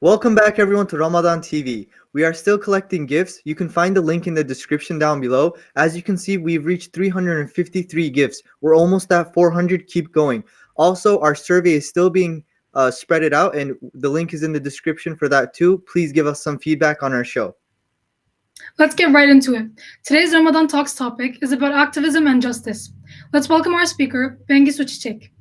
Welcome back, everyone, to Ramadan TV. We are still collecting gifts. You can find the link in the description down below. As you can see, we've reached 353 gifts. We're almost at 400. Keep going. Also, our survey is still being spread it out, and the link is in the description for that too. Please give us some feedback on our show. Let's get right into it. Today's Ramadan Talks topic is about activism and justice. Let's welcome our speaker, Bengi Suchichek.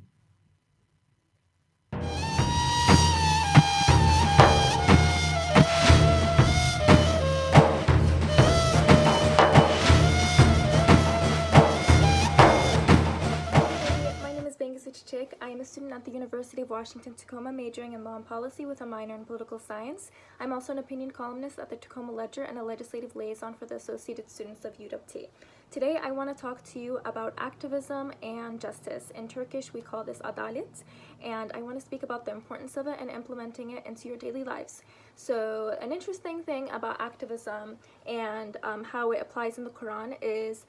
I am a student at the University of Washington, Tacoma, majoring in law and policy with a minor in political science. I'm also an opinion columnist at the Tacoma Ledger and a legislative liaison for the Associated Students of UWT. Today, I want to talk to you about activism and justice. In Turkish, we call this adalet, and I want to speak about the importance of it and implementing it into your daily lives. So, an interesting thing about activism and how it applies in the Quran is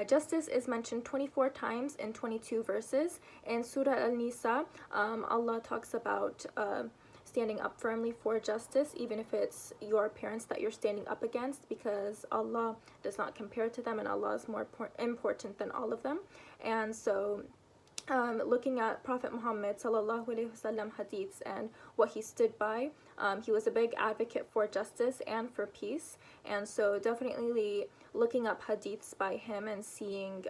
justice is mentioned 24 times in 22 verses. In Surah Al-Nisa, Allah talks about standing up firmly for justice, even if it's your parents that you're standing up against, because Allah does not compare to them and Allah is more important than all of them. And so looking at Prophet Muhammad sallallahu alaihi wasallam hadiths and what he stood by, he was a big advocate for justice and for peace. And so definitely looking up hadiths by him and seeing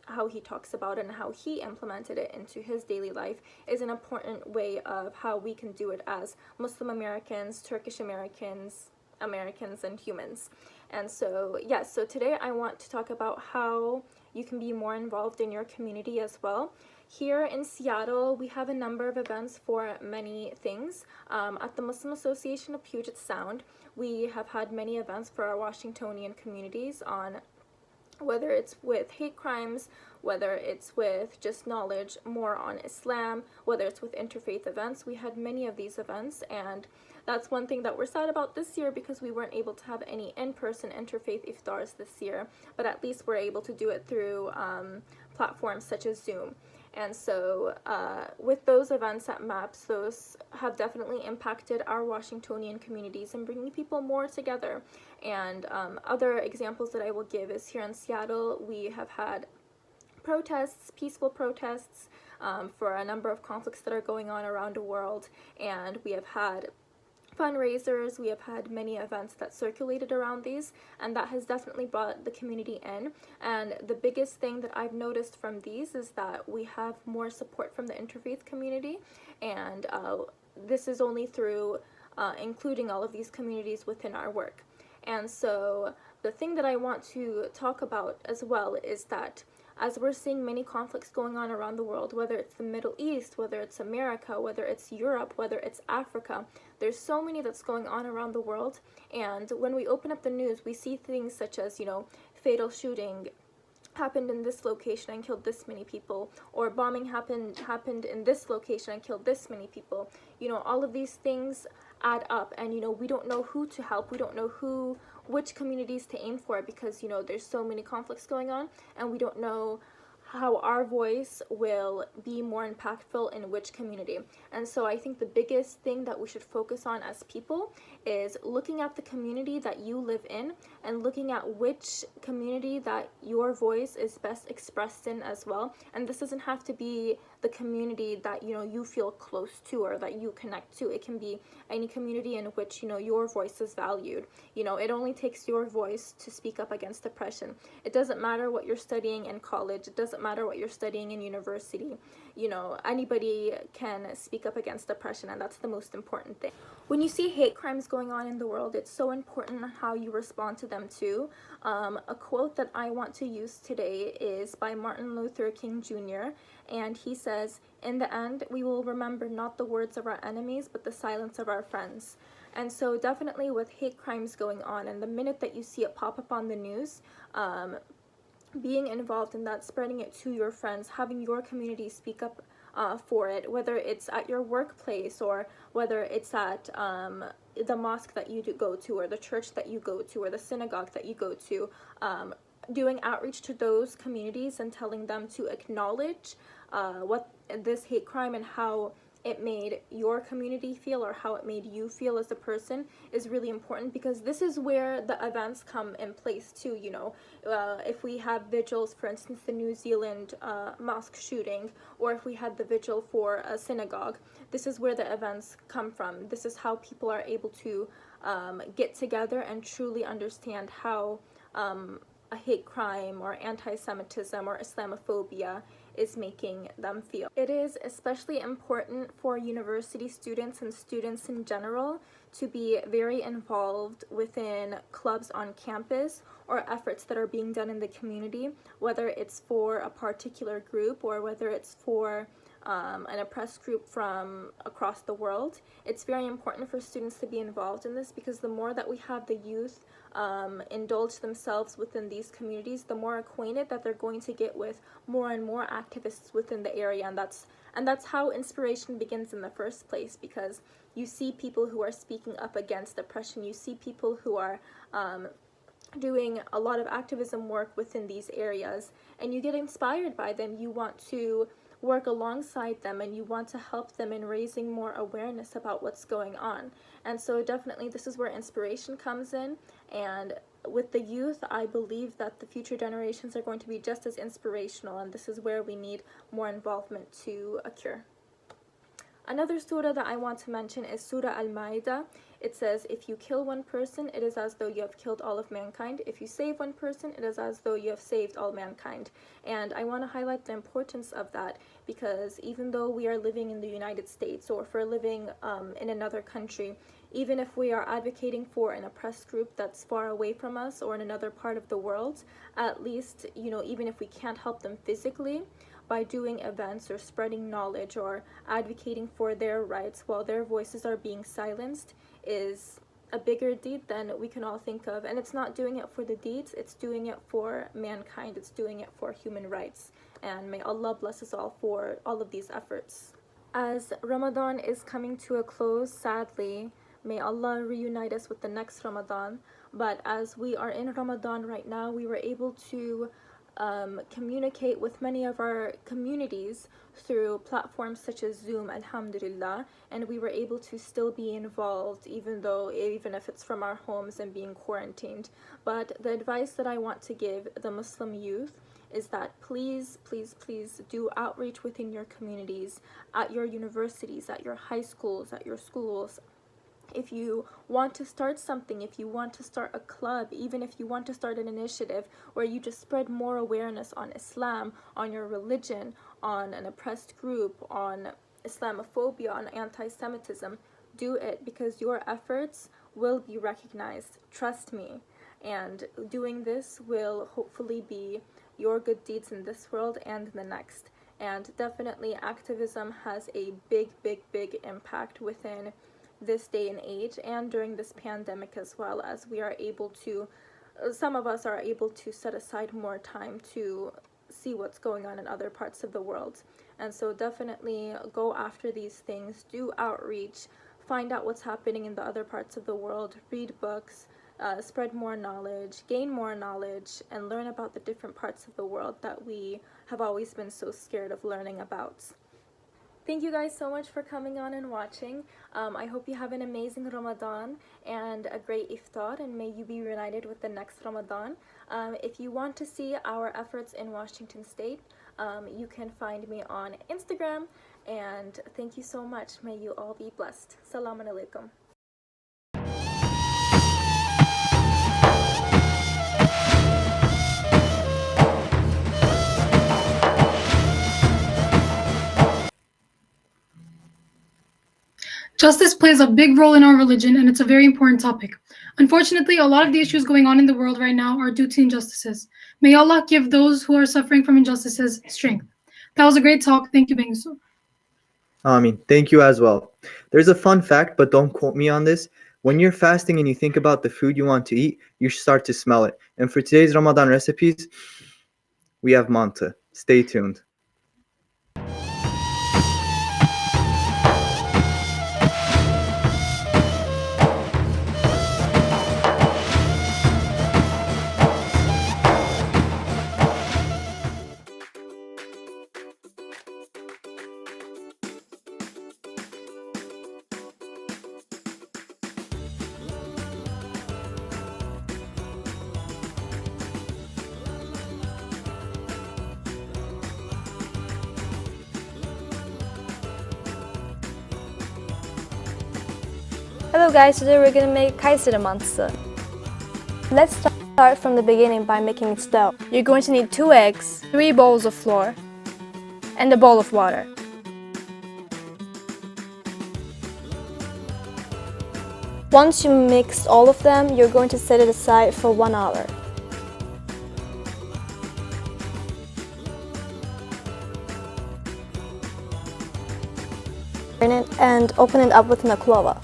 how he talks about it and how he implemented it into his daily life is an important way of how we can do it as Muslim Americans, Turkish Americans, and humans. And so so today I want to talk about how you can be more involved in your community as well. Here in Seattle, we have a number of events for many things. At the Muslim Association of Puget Sound, we have had many events for our Washingtonian communities on whether it's with hate crimes, whether it's with just knowledge more on Islam, whether it's with interfaith events. We had many of these events, and that's one thing that we're sad about this year because we weren't able to have any in-person interfaith iftars this year, but at least we're able to do it through platforms such as Zoom. And so with those events at MAPS, those have definitely impacted our Washingtonian communities and bringing people more together. And other examples that I will give is here in Seattle, we have had protests, peaceful protests for a number of conflicts that are going on around the world. And we have had fundraisers, we have had many events that circulated around these, and that has definitely brought the community in. And the biggest thing that I've noticed from these is that we have more support from the interfaith community, and this is only through including all of these communities within our work. And so the thing that I want to talk about as well is that as we're seeing many conflicts going on around the world, whether it's the Middle East, whether it's America, whether it's Europe, whether it's Africa, there's so many that's going on around the world. And when we open up the news, we see things such as, fatal shooting happened in this location and killed this many people, or bombing happened in this location and killed this many people. All of these things add up, and we don't know who to help, we don't know which communities to aim for, because there's so many conflicts going on, and we don't know how our voice will be more impactful in which community. And so I think the biggest thing that we should focus on as people is looking at the community that you live in and looking at which community that your voice is best expressed in as well. And this doesn't have to be the community that you feel close to or that you connect to. It can be any community in which your voice is valued. It only takes your voice to speak up against oppression. It doesn't matter what you're studying in college, it doesn't matter what you're studying in university. Anybody can speak up against oppression, and that's the most important thing. When you see hate crimes going on in the world, it's so important how you respond to them too. A quote that I want to use today is by Martin Luther King Jr., and he says, "In the end, we will remember not the words of our enemies, but the silence of our friends." And so definitely with hate crimes going on, and the minute that you see it pop up on the news, being involved in that, spreading it to your friends, having your community speak up for it, whether it's at your workplace or whether it's at the mosque that you go to, or the church that you go to, or the synagogue that you go to, doing outreach to those communities and telling them to acknowledge what this hate crime and how it made your community feel or how it made you feel as a person is really important, because this is where the events come in place too. If we have vigils, for instance the New Zealand mosque shooting, or if we had the vigil for a synagogue, this is where the events come from. This is how people are able to get together and truly understand how a hate crime or anti-Semitism or Islamophobia is making them feel. It is especially important for university students and students in general to be very involved within clubs on campus or efforts that are being done in the community, whether it's for a particular group or whether it's for an oppressed group from across the world. It's very important for students to be involved in this, because the more that we have the youth indulge themselves within these communities, the more acquainted that they're going to get with more and more activists within the area. And that's how inspiration begins in the first place, because you see people who are speaking up against oppression, you see people who are doing a lot of activism work within these areas, and you get inspired by them. You want to work alongside them, and you want to help them in raising more awareness about what's going on. And so definitely this is where inspiration comes in, and with the youth, I believe that the future generations are going to be just as inspirational, and this is where we need more involvement to occur. Another surah that I want to mention is Surah Al-Ma'idah. It says, if you kill one person, it is as though you have killed all of mankind. If you save one person, it is as though you have saved all mankind. And I want to highlight the importance of that, because even though we are living in the United States, or if we're living in another country, even if we are advocating for an oppressed group that's far away from us or in another part of the world, at least, even if we can't help them physically, by doing events or spreading knowledge or advocating for their rights while their voices are being silenced is a bigger deed than we can all think of. And it's not doing it for the deeds, it's doing it for mankind, it's doing it for human rights. And may Allah bless us all for all of these efforts. As Ramadan is coming to a close, sadly, may Allah reunite us with the next Ramadan. But as we are in Ramadan right now, we were able to communicate with many of our communities through platforms such as Zoom, alhamdulillah, and we were able to still be involved even if it's from our homes and being quarantined. But the advice that I want to give the Muslim youth is that please do outreach within your communities, at your universities, at your high schools, at your schools. If you want to start something, if you want to start a club, even if you want to start an initiative where you just spread more awareness on Islam, on your religion, on an oppressed group, on Islamophobia, on anti-Semitism, do it, because your efforts will be recognized. Trust me. And doing this will hopefully be your good deeds in this world and in the next. And definitely activism has a big impact within this day and age, and during this pandemic as well, as we are able to, some of us are able to set aside more time to see what's going on in other parts of the world. And so definitely go after these things, do outreach, find out what's happening in the other parts of the world, read books, spread more knowledge, gain more knowledge, and learn about the different parts of the world that we have always been so scared of learning about. Thank you guys so much for coming on and watching. I hope you have an amazing Ramadan and a great iftar, and may you be reunited with the next Ramadan. If you want to see our efforts in Washington State, you can find me on Instagram, and thank you so much. May you all be blessed. Assalamu alaikum. Justice plays a big role in our religion, and it's a very important topic. Unfortunately, a lot of the issues going on in the world right now are due to injustices. May Allah give those who are suffering from injustices strength. That was a great talk. Thank you, Bengisu. Thank you as well. There's a fun fact, but don't quote me on this. When you're fasting and you think about the food you want to eat, you start to smell it. And for today's Ramadan recipes, we have Manti. Stay tuned. Hello guys, today we're gonna make Kayseri mantısı. Let's start from the beginning by making its dough. You're going to need 2 eggs, 3 bowls of flour, and a bowl of water. Once you mix all of them, you're going to set it aside for 1 hour. And open it up with an baklava.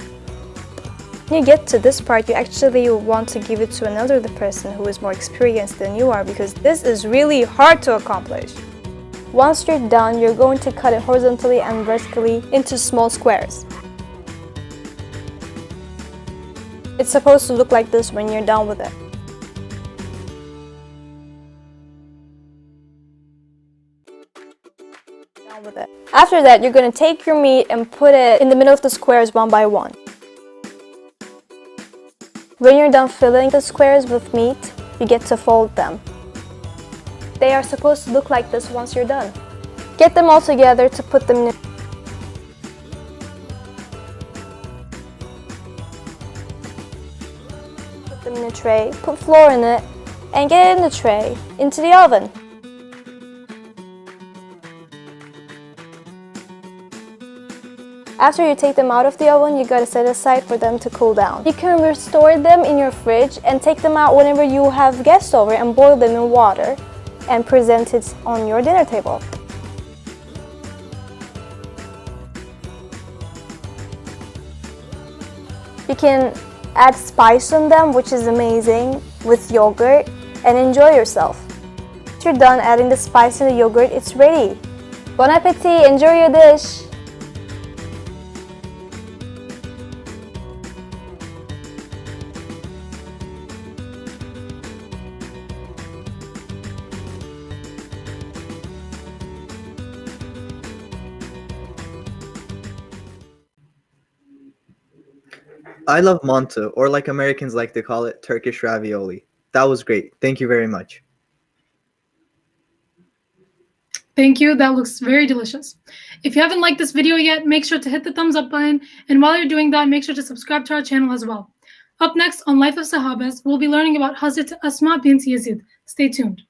When you get to this part, you actually want to give it to an elderly person who is more experienced than you are, because this is really hard to accomplish. Once you're done, you're going to cut it horizontally and vertically into small squares. It's supposed to look like this when you're done with it. After that, you're going to take your meat and put it in the middle of the squares one by one. When you're done filling the squares with meat, you get to fold them. They are supposed to look like this once you're done. Get them all together to put them in a tray, put flour in it, and get it in the tray into the oven. After you take them out of the oven, you gotta set aside for them to cool down. You can restore them in your fridge and take them out whenever you have guests over and boil them in water and present it on your dinner table. You can add spice on them, which is amazing, with yogurt, and enjoy yourself. Once you're done adding the spice and the yogurt, it's ready. Bon appetit! Enjoy your dish! I love manta, or like Americans like to call it, Turkish ravioli. That was great. Thank you very much. Thank you. That looks very delicious. If you haven't liked this video yet, make sure to hit the thumbs up button. And while you're doing that, make sure to subscribe to our channel as well. Up next on Life of Sahabas, we'll be learning about Hazrat Asma bint Yazid. Stay tuned.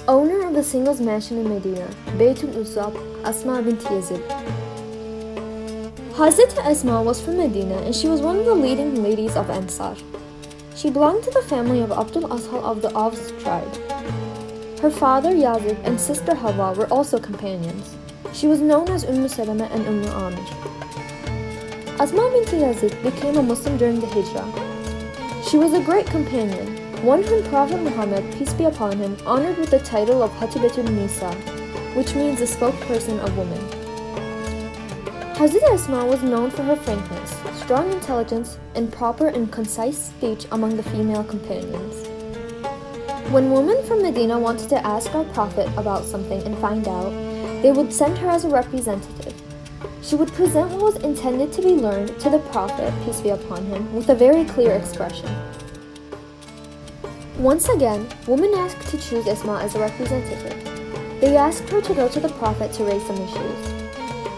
Owner of the singles mansion in Medina, Beytul Usab, Asma bint Yazid. Hazrat Asma was from Medina and she was one of the leading ladies of Ansar. She belonged to the family of Abdul Ashal of the Aws tribe. Her father Yazid and sister Hawa were also companions. She was known as Salama and Amir. Asma bint Yazid became a Muslim during the Hijrah. She was a great companion, one whom Prophet Muhammad, peace be upon him, honored with the title of Hatibatul Nisa, which means the spokesperson of women. Hazrat Asma was known for her frankness, strong intelligence, and proper and concise speech among the female companions. When women from Medina wanted to ask our Prophet about something and find out, they would send her as a representative. She would present what was intended to be learned to the Prophet, peace be upon him, with a very clear expression. Once again, women asked to choose Asma as a representative. They asked her to go to the Prophet to raise some issues.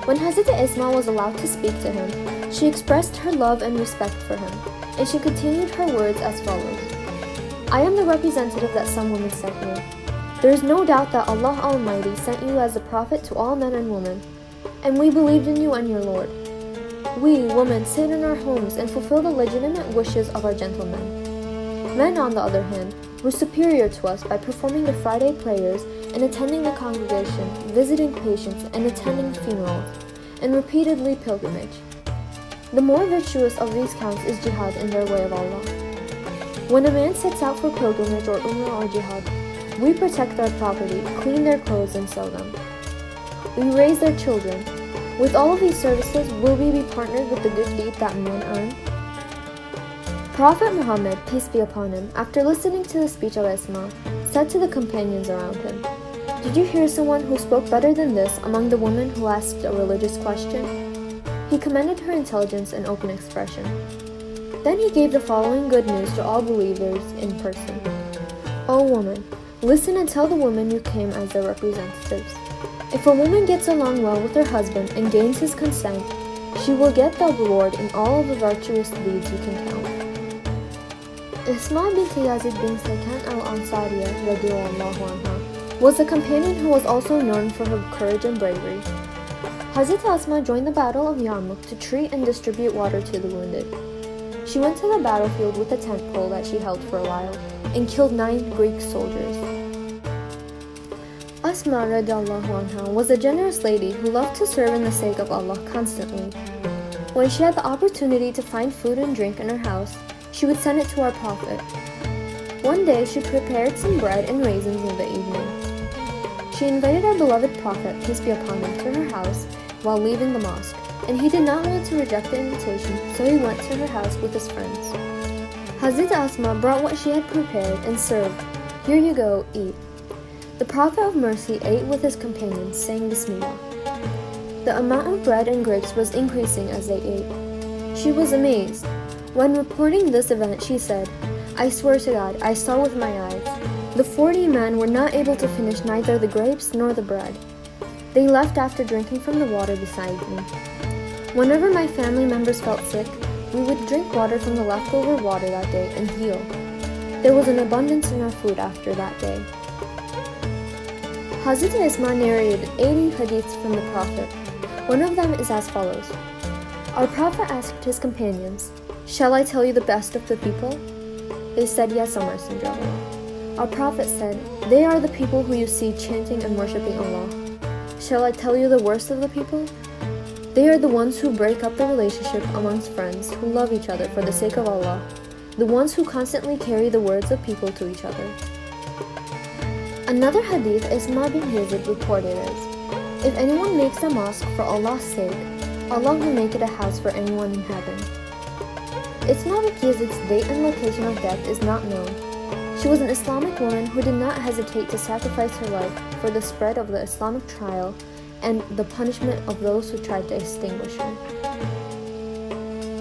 When Hazrat Asma was allowed to speak to him, she expressed her love and respect for him, and she continued her words as follows. I am the representative that some women sent you. There is no doubt that Allah Almighty sent you as a prophet to all men and women, and we believed in you and your Lord. We, women, sit in our homes and fulfill the legitimate wishes of our gentlemen. Men, on the other hand, were superior to us by performing the Friday prayers and attending the congregation, visiting patients and attending funerals, and repeatedly pilgrimage. The more virtuous of these counts is jihad in their way of Allah. When a man sets out for pilgrimage or umrah or jihad, we protect their property, clean their clothes and sew them. We raise their children. With all of these services, will we be partnered with the good deed that men earn? Prophet Muhammad, peace be upon him, after listening to the speech of Asma, said to the companions around him, Did you hear someone who spoke better than this among the women who asked a religious question? He commended her intelligence and open expression. Then he gave the following good news to all believers in person. O woman, listen and tell the women you came as their representatives. If a woman gets along well with her husband and gains his consent, she will get the reward in all of the virtuous deeds you can count. Asma bint Yazid bin Saykan al-Ansariya radiyallahu anha was a companion who was also known for her courage and bravery. Hazrat Asma joined the Battle of Yarmouk to treat and distribute water to the wounded. She went to the battlefield with a tent pole that she held for a while and killed 9 Greek soldiers. Asma radiyallahu anha was a generous lady who loved to serve in the sake of Allah constantly. When she had the opportunity to find food and drink in her house, she would send it to our Prophet. One day she prepared some bread and raisins in the evening. She invited our beloved Prophet, peace be upon him, to her house while leaving the mosque, and he did not want to reject the invitation, so he went to her house with his friends. Hazrat Asma brought what she had prepared and served. Here you go, eat. The Prophet of Mercy ate with his companions, saying Bismillah. The amount of bread and grapes was increasing as they ate. She was amazed. When reporting this event, she said, I swear to God, I saw with my eyes. The 40 men were not able to finish neither the grapes nor the bread. They left after drinking from the water beside me. Whenever my family members felt sick, we would drink water from the leftover water that day and heal. There was an abundance in our food after that day. Hazrat Isma narrated 80 hadiths from the Prophet. One of them is as follows. Our Prophet asked his companions, Shall I tell you the best of the people? They said, Yes, O Messenger of Allah. Our Prophet said, They are the people who you see chanting and worshipping Allah. Shall I tell you the worst of the people? They are the ones who break up the relationship amongst friends who love each other for the sake of Allah, the ones who constantly carry the words of people to each other. Another hadith Isma bin Yazid reported is, If anyone makes a mosque for Allah's sake, Allah will make it a house for anyone in heaven. Isma bin Yazid's date and location of death is not known. She was an Islamic woman who did not hesitate to sacrifice her life for the spread of the Islamic trial and the punishment of those who tried to extinguish her.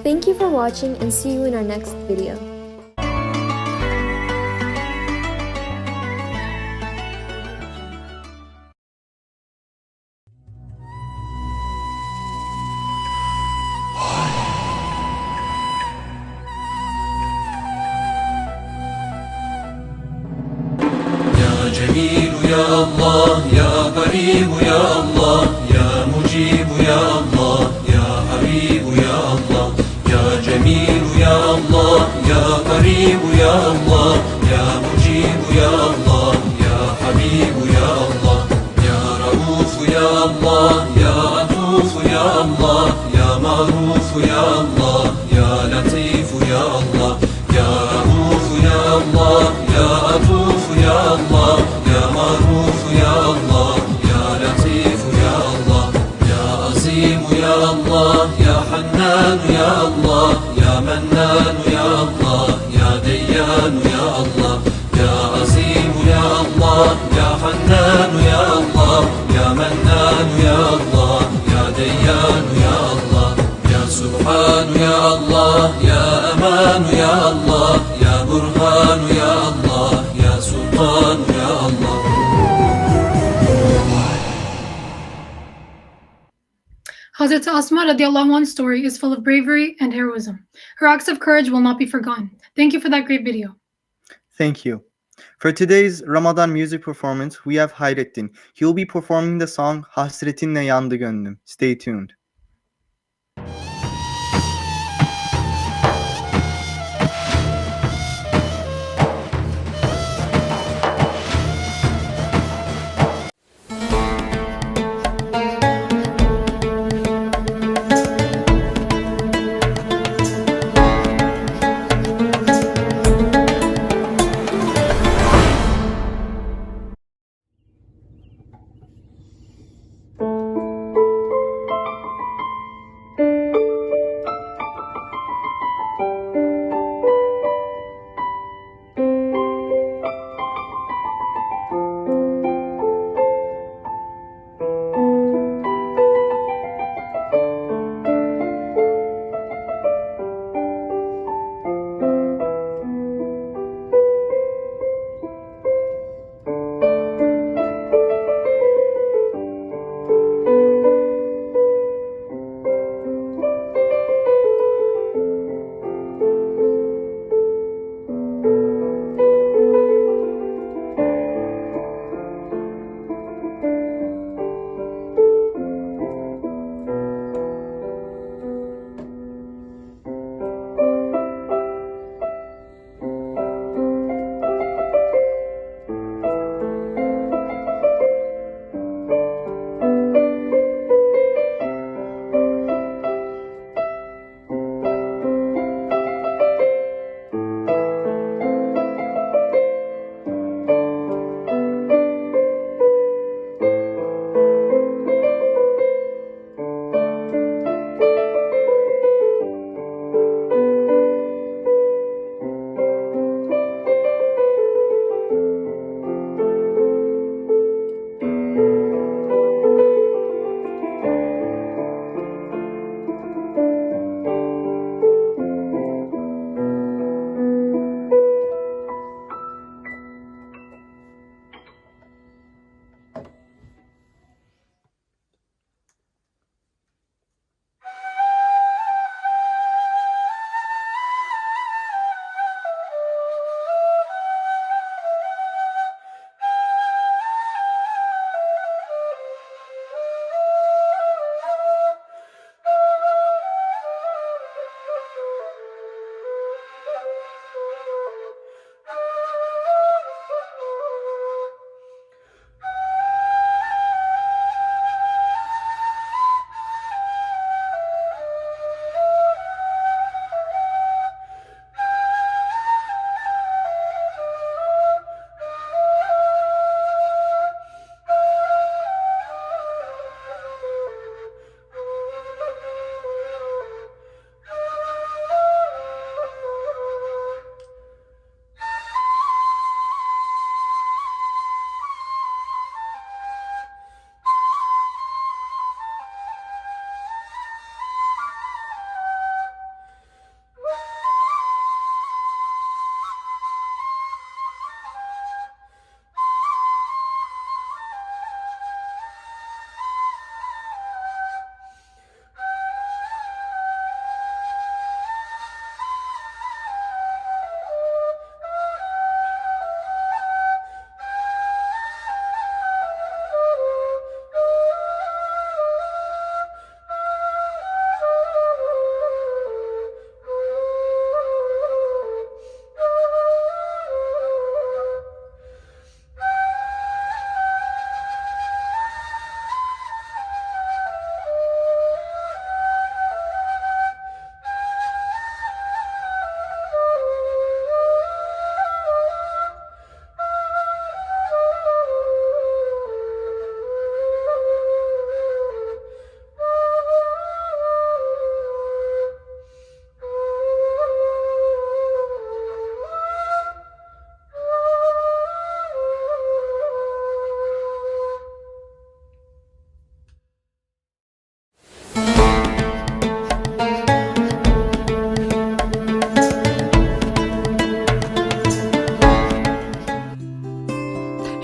Thank you for watching and see you in our next video. جميل يا الله يا قريب يا الله يا مجيب يا الله يا حبيب يا الله يا جميل يا الله يا قريب يا الله يا مجيب يا الله يا حبيب يا الله يا رؤوف يا الله يا عطوف يا الله يا معروف يا الله يا لطيف يا الله يا رؤوف يا الله يا عطوف يا الله يا معروف يا الله يا لطيف يا الله يا عظيم يا الله يا حنان يا الله يا منان يا الله يا ديان يا الله يا عظيم يا الله يا حنان يا الله يا منان يا الله يا ديان يا الله يا سبحان يا الله يا أمان يا الله يا برهان يا الله يا سلطان يا الله. Hazrat Asma radiallahu anha's story is full of bravery and heroism. Her acts of courage will not be forgotten. Thank you for that great video. Thank you. For today's Ramadan music performance, we have Hayrettin. He will be performing the song Hasretinle Yandı Gönlüm. Stay tuned.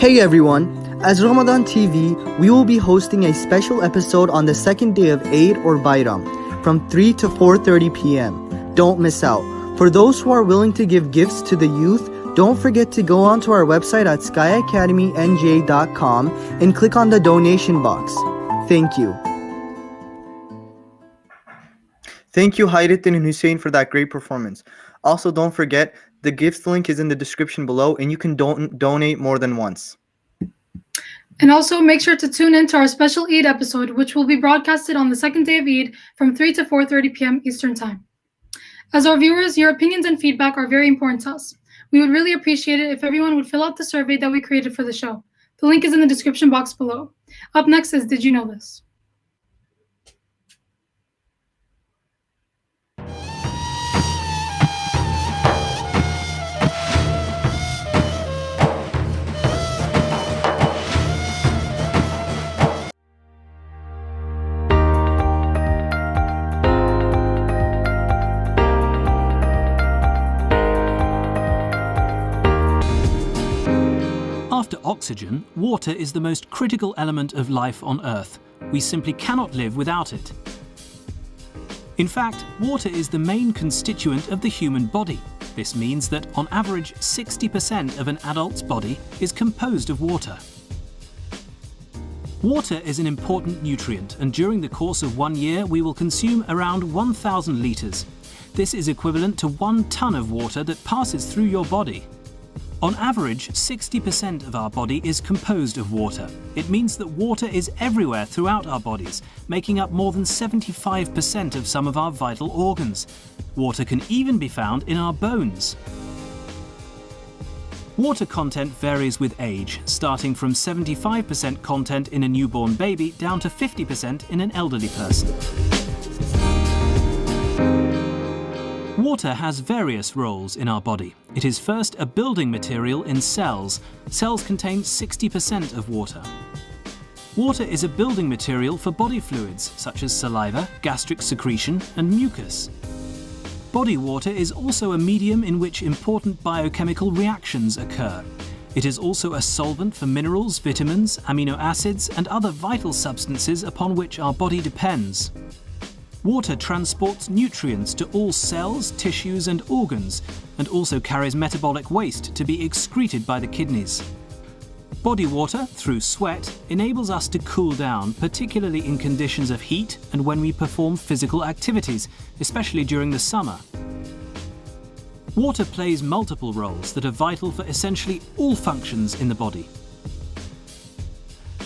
Hey everyone! As Ramadan TV, we will be hosting a special episode on the second day of Eid or Bayram from 3 to 4:30 p.m. Don't miss out. For those who are willing to give gifts to the youth, don't forget to go onto our website at skyacademynj.com and click on the donation box. Thank you. Thank you, Hayrettin and Hussein, for that great performance. Also, don't forget, the gifts link is in the description below, and you can donate more than once. And also, make sure to tune in to our special Eid episode, which will be broadcasted on the second day of Eid from 3 to 4:30 p.m. Eastern Time. As our viewers, your opinions and feedback are very important to us. We would really appreciate it if everyone would fill out the survey that we created for the show. The link is in the description box below. Up next is Did You Know This? After oxygen, water is the most critical element of life on Earth. We simply cannot live without it. In fact, water is the main constituent of the human body. This means that, on average, 60% of an adult's body is composed of water. Water is an important nutrient, and during the course of 1 year, we will consume around 1,000 litres. This is equivalent to 1 tonne of water that passes through your body. On average, 60% of our body is composed of water. It means that water is everywhere throughout our bodies, making up more than 75% of some of our vital organs. Water can even be found in our bones. Water content varies with age, starting from 75% content in a newborn baby down to 50% in an elderly person. Water has various roles in our body. It is first a building material in cells. Cells contain 60% of water. Water is a building material for body fluids, such as saliva, gastric secretion, and mucus. Body water is also a medium in which important biochemical reactions occur. It is also a solvent for minerals, vitamins, amino acids, and other vital substances upon which our body depends. Water transports nutrients to all cells, tissues, and organs, and also carries metabolic waste to be excreted by the kidneys. Body water, through sweat, enables us to cool down, particularly in conditions of heat and when we perform physical activities, especially during the summer. Water plays multiple roles that are vital for essentially all functions in the body.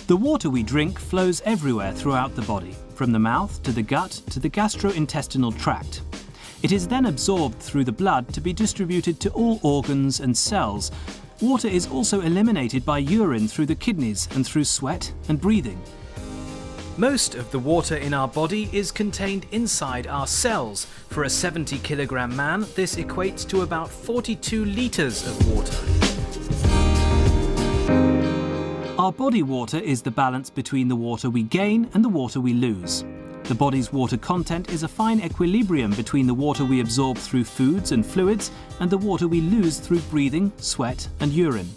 The water we drink flows everywhere throughout the body, from the mouth to the gut to the gastrointestinal tract. It is then absorbed through the blood to be distributed to all organs and cells. Water is also eliminated by urine through the kidneys and through sweat and breathing. Most of the water in our body is contained inside our cells. For a 70-kilogram man, this equates to about 42 litres of water. Our body water is the balance between the water we gain and the water we lose. The body's water content is a fine equilibrium between the water we absorb through foods and fluids and the water we lose through breathing, sweat, and urine.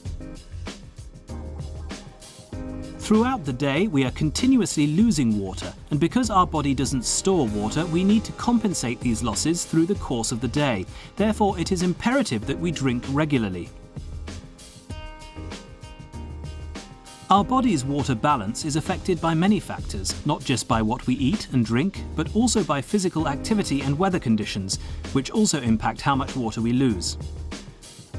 Throughout the day, we are continuously losing water, and because our body doesn't store water, we need to compensate these losses through the course of the day. Therefore, it is imperative that we drink regularly. Our body's water balance is affected by many factors, not just by what we eat and drink, but also by physical activity and weather conditions, which also impact how much water we lose.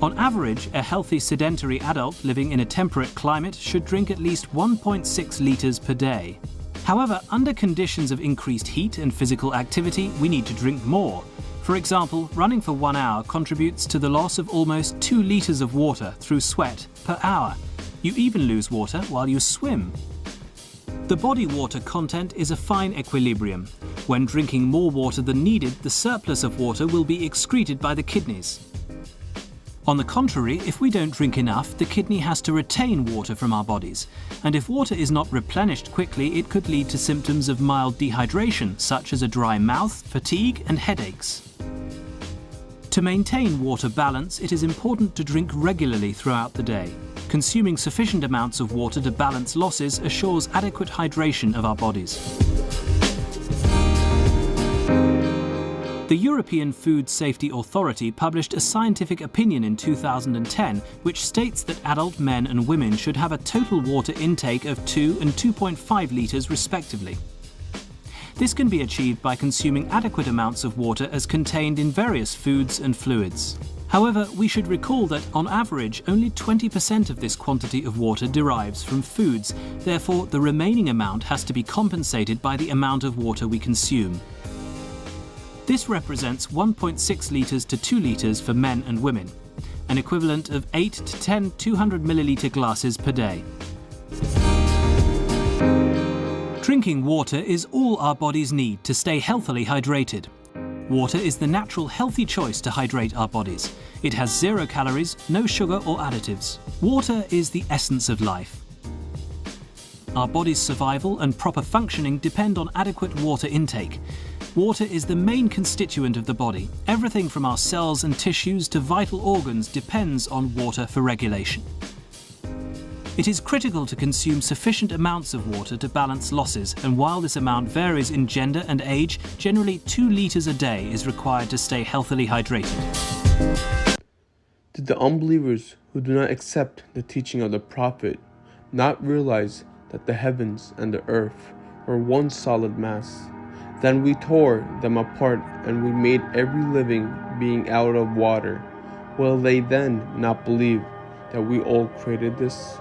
On average, a healthy sedentary adult living in a temperate climate should drink at least 1.6 litres per day. However, under conditions of increased heat and physical activity, we need to drink more. For example, running for 1 hour contributes to the loss of almost 2 litres of water through sweat per hour. You even lose water while you swim. The body water content is a fine equilibrium. When drinking more water than needed, the surplus of water will be excreted by the kidneys. On the contrary, if we don't drink enough, the kidney has to retain water from our bodies. And if water is not replenished quickly, it could lead to symptoms of mild dehydration, such as a dry mouth, fatigue, and headaches. To maintain water balance, it is important to drink regularly throughout the day. Consuming sufficient amounts of water to balance losses assures adequate hydration of our bodies. The European Food Safety Authority published a scientific opinion in 2010 which states that adult men and women should have a total water intake of 2 and 2.5 litres respectively. This can be achieved by consuming adequate amounts of water as contained in various foods and fluids. However, we should recall that, on average, only 20% of this quantity of water derives from foods. Therefore, the remaining amount has to be compensated by the amount of water we consume. This represents 1.6 litres to 2 litres for men and women, an equivalent of 8 to 10 200 millilitre glasses per day. Drinking water is all our bodies need to stay healthily hydrated. Water is the natural healthy choice to hydrate our bodies. It has 0 calories, no sugar or additives. Water is the essence of life. Our body's survival and proper functioning depend on adequate water intake. Water is the main constituent of the body. Everything from our cells and tissues to vital organs depends on water for regulation. It is critical to consume sufficient amounts of water to balance losses, and while this amount varies in gender and age, generally 2 litres a day is required to stay healthily hydrated. Did the unbelievers who do not accept the teaching of the Prophet not realize that the heavens and the earth were one solid mass? Then we tore them apart and we made every living being out of water. Will they then not believe that we all created this?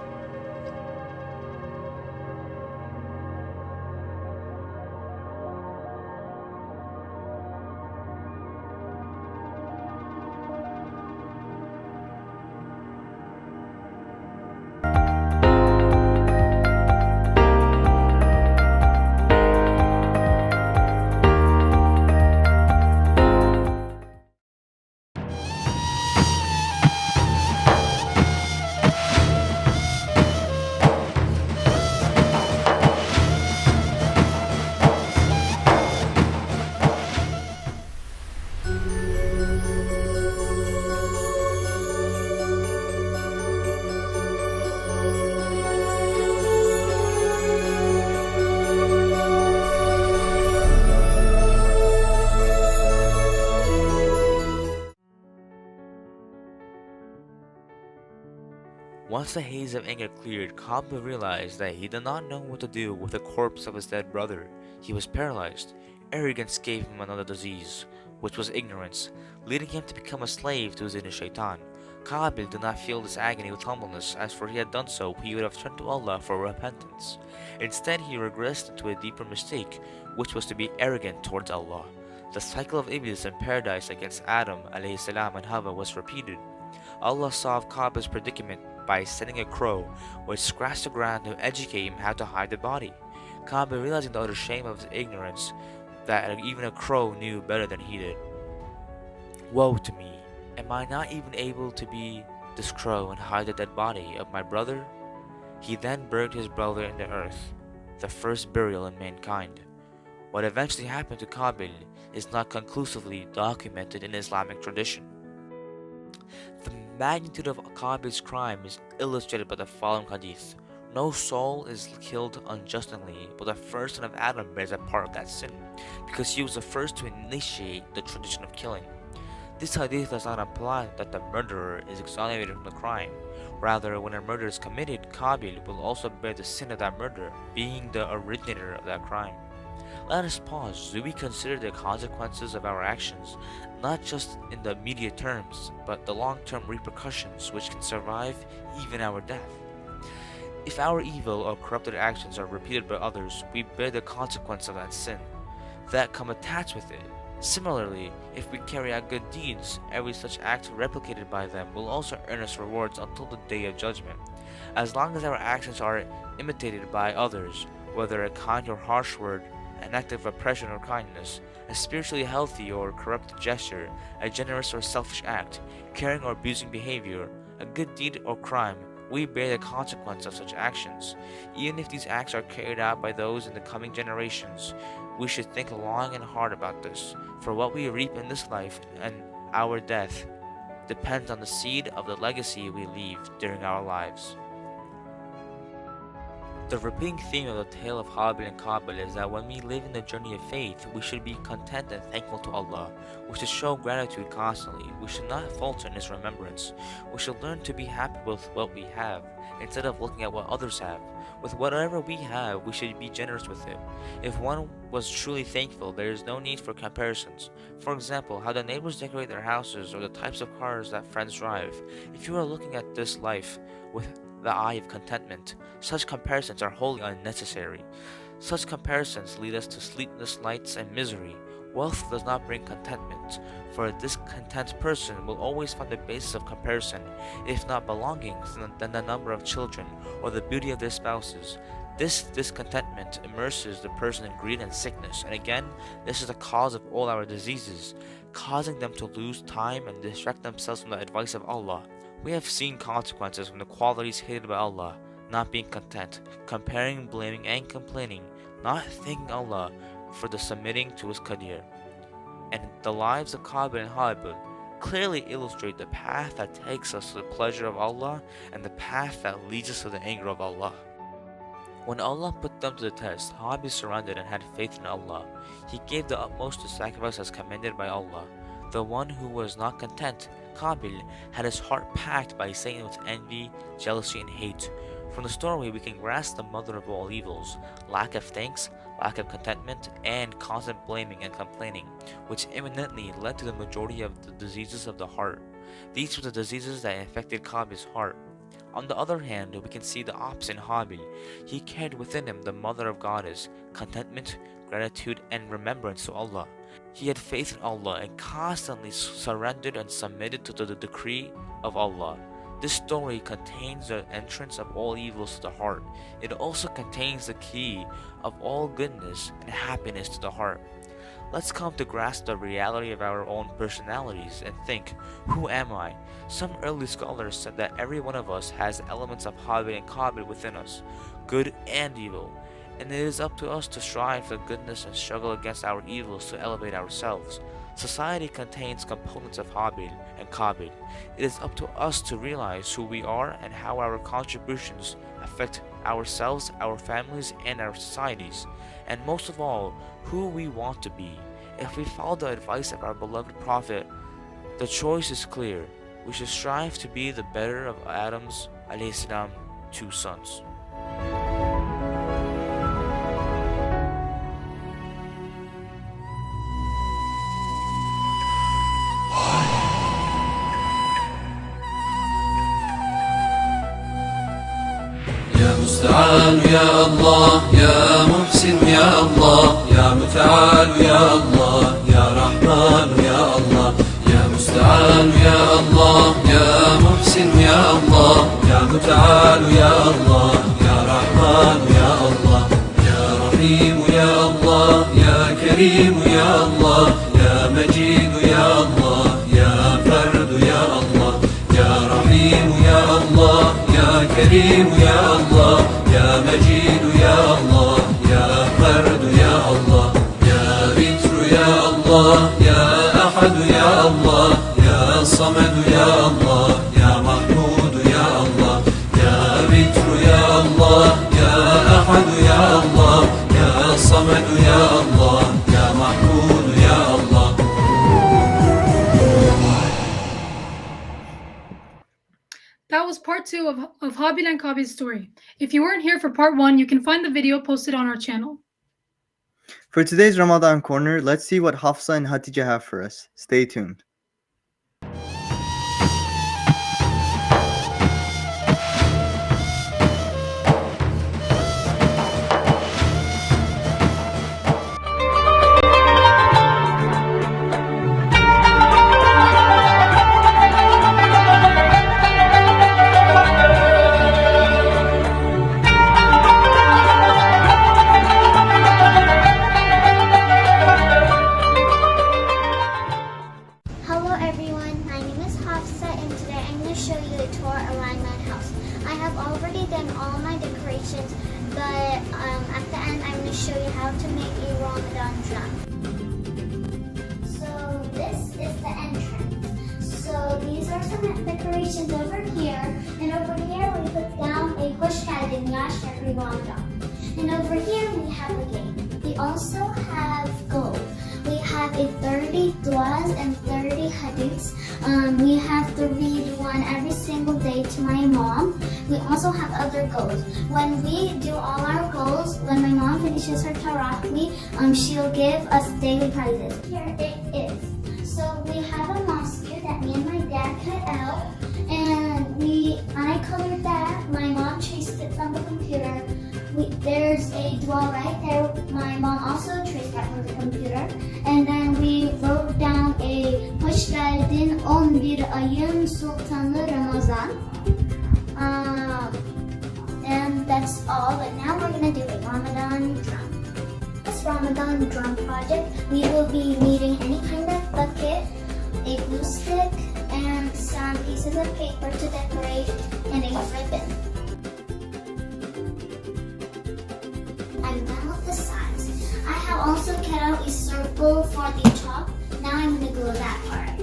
Once the haze of anger cleared, Qabil realized that he did not know what to do with the corpse of his dead brother. He was paralyzed. Arrogance gave him another disease, which was ignorance, leading him to become a slave to his inner shaitan. Qabil did not feel this agony with humbleness, as for he had done so, he would have turned to Allah for repentance. Instead, he regressed into a deeper mistake, which was to be arrogant towards Allah. The cycle of Iblis in paradise against Adam alayhi salam and Hawa was repeated. Allah solved Qabil's predicament by sending a crow, which scratched the ground to educate him how to hide the body. Qabil, realizing the utter shame of his ignorance, that even a crow knew better than he did. Woe to me! Am I not even able to be this crow and hide the dead body of my brother? He then buried his brother in the earth, the first burial in mankind. What eventually happened to Qabil is not conclusively documented in Islamic tradition. The magnitude of Qabil's crime is illustrated by the following hadith. No soul is killed unjustly, but the first son of Adam bears a part of that sin, because he was the first to initiate the tradition of killing. This hadith does not imply that the murderer is exonerated from the crime. Rather, when a murder is committed, Qabil will also bear the sin of that murder, being the originator of that crime. Let us pause. Do we consider the consequences of our actions, not just in the immediate terms, but the long-term repercussions which can survive even our death? If our evil or corrupted actions are repeated by others, we bear the consequence of that sin that come attached with it. Similarly, if we carry out good deeds, every such act replicated by them will also earn us rewards until the day of judgment. As long as our actions are imitated by others, whether a kind or harsh word, an act of oppression or kindness, a spiritually healthy or corrupt gesture, a generous or selfish act, caring or abusing behavior, a good deed or crime, we bear the consequence of such actions. Even if these acts are carried out by those in the coming generations, we should think long and hard about this, for what we reap in this life and our death depends on the seed of the legacy we leave during our lives. The repeating theme of the tale of Habil and Qabil is that when we live in the journey of faith, we should be content and thankful to Allah. We should show gratitude constantly. We should not falter in His remembrance. We should learn to be happy with what we have, instead of looking at what others have. With whatever we have, we should be generous with it. If one was truly thankful, there is no need for comparisons. For example, how the neighbors decorate their houses or the types of cars that friends drive. If you are looking at this life with the eye of contentment, such comparisons are wholly unnecessary. Such comparisons lead us to sleepless nights and misery. Wealth does not bring contentment, for a discontent person will always find the basis of comparison, if not belongings, then the number of children or the beauty of their spouses. This discontentment immerses the person in greed and sickness, and again, this is the cause of all our diseases, causing them to lose time and distract themselves from the advice of Allah. We have seen consequences from the qualities hated by Allah: not being content, comparing, blaming, and complaining, not thanking Allah for the submitting to His qadir. And the lives of Qabil and Habil clearly illustrate the path that takes us to the pleasure of Allah and the path that leads us to the anger of Allah. When Allah put them to the test, Habil surrendered and had faith in Allah. He gave the utmost to sacrifice as commanded by Allah. The one who was not content, Qabil, had his heart packed by Satan with envy, jealousy, and hate. From the story, we can grasp the mother of all evils: lack of thanks, lack of contentment, and constant blaming and complaining, which eminently led to the majority of the diseases of the heart. These were the diseases that infected Qabil's heart. On the other hand, we can see the opposite in Habil. He carried within him the mother of goddess, contentment, gratitude, and remembrance to Allah. He had faith in Allah and constantly surrendered and submitted to the decree of Allah. This story contains the entrance of all evils to the heart. It also contains the key of all goodness and happiness to the heart. Let's come to grasp the reality of our own personalities and think, who am I? Some early scholars said that every one of us has elements of Habil and Qabil within us, good and evil, and it is up to us to strive for goodness and struggle against our evils to elevate ourselves. Society contains components of Habil and Qabil. It is up to us to realize who we are and how our contributions affect ourselves, our families, and our societies, and most of all, who we want to be. If we follow the advice of our beloved Prophet, the choice is clear. We should strive to be the better of Adam's ﷺ 2 sons. مستعان يا الله يا محسن يا الله يا متعال يا الله يا رحمن يا الله يا مستعان يا الله يا محسن يا الله يا متعال يا الله يا رحمن يا الله يا رحيم يا الله يا كريم يا الله يا مجيد يا الله يا فرد يا الله يا رحيم يا الله يا كريم يا الله يا مجيد يا الله يا فرد يا الله يا بتر يا الله يا أحد يا الله يا صمد يا الله يا محمود يا الله يا بتر يا الله يا أحد يا الله يا صمد يا الله يا محمود يا الله. That was part 2 of Habil and Qabil's story. If you weren't here for part 1, you can find the video posted on our channel. For today's Ramadan Corner, let's see what Hafsa and Hatija have for us. Stay tuned. But at the end I'm going to show you how to make a Ramadan drum. So this is the entrance. So these are decorations over here, and over here we put down a pushcart in Yash every Ramadan. And over here we have a game. We also have gold. We have a 30 du'as and 30 hadiths. We have to read one every single day to my mom. We also have other goals. When we do all our goals, when my mom finishes her tarawih, she'll give us daily prizes. Here it is. So we have a mosque that me and my dad cut out, and I colored that. My mom traced it from the computer. There's a dua right there. My mom also traced that from the computer. And then we wrote down a hoş geldin 11 ayın sultanı Ramazan. And that's all. But now we're gonna do a Ramadan drum. This Ramadan drum project, we will be needing any kind of bucket, a glue stick, and some pieces of paper to decorate, and a ribbon. I'm done with the sides. I have also cut out a circle for the top. Now I'm going to glue that part.